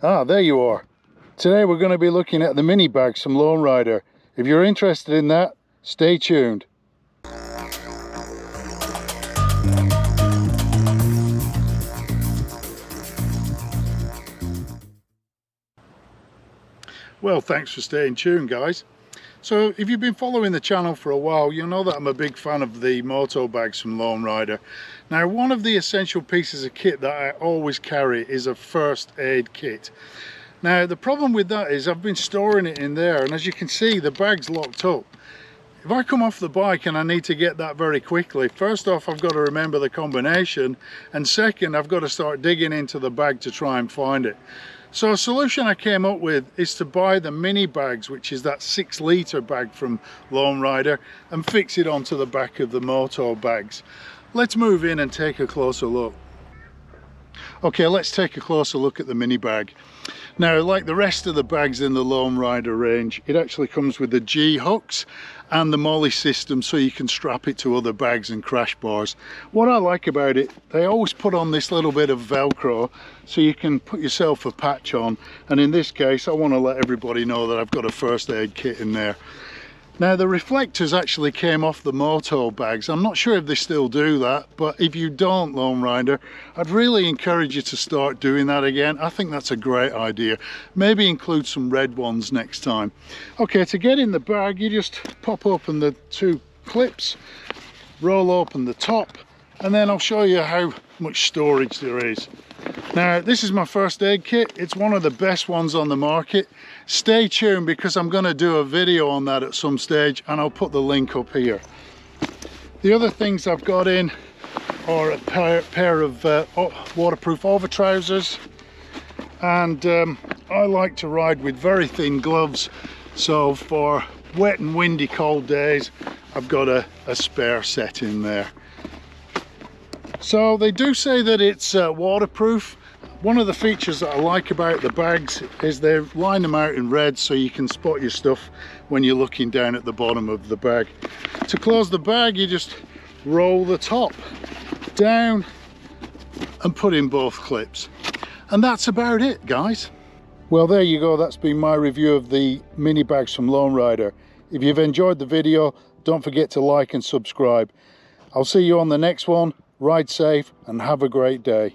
Ah, there you are. Today we're going to be looking at the mini bags from Lone Rider. If you're interested in that, stay tuned. Well, thanks for staying tuned, guys. So if you've been following the channel for a while, you'll know that I'm a big fan of the moto bags from Lone Rider. Now, one of the essential pieces of kit that I always carry is a first aid kit. Now, the problem with that is I've been storing it in there, and as you can see, the bag's locked up. If I come off the bike and I need to get that very quickly, first off, I've got to remember the combination, and second, I've got to start digging into the bag to try and find it. So a solution I came up with is to buy the mini bags, which is that 6-litre bag from Lone Rider, and fix it onto the back of the moto bags. Let's move in and take a closer look. Okay, let's take a closer look at the mini bag. Now, like the rest of the bags in the Lone Rider range, it actually comes with the G hooks and the molly system, so you can strap it to other bags and crash bars. What I like about it, they always put on this little bit of Velcro so you can put yourself a patch on, and in this case I want to let everybody know that I've got a first aid kit in there. Now, the reflectors actually came off the moto bags. I'm not sure if they still do that, but if you don't, Lone Rider, I'd really encourage you to start doing that again. I think that's a great idea. Maybe include some red ones next time. Okay, to get in the bag, you just pop open the 2 clips, roll open the top, and then I'll show you how much storage there is. Now, this is my first aid kit. It's one of the best ones on the market. Stay tuned, because I'm going to do a video on that at some stage, and I'll put the link up here. The other things I've got in are a pair of waterproof over trousers, and I like to ride with very thin gloves, so for wet and windy cold days I've got a spare set in there. So they do say that it's waterproof. One of the features that I like about the bags is they line them out in red so you can spot your stuff when you're looking down at the bottom of the bag. To close the bag, you just roll the top down and put in both clips. And that's about it, guys. Well, there you go. That's been my review of the mini bags from Lone Rider. If you've enjoyed the video, don't forget to like and subscribe. I'll see you on the next one. Ride safe and have a great day.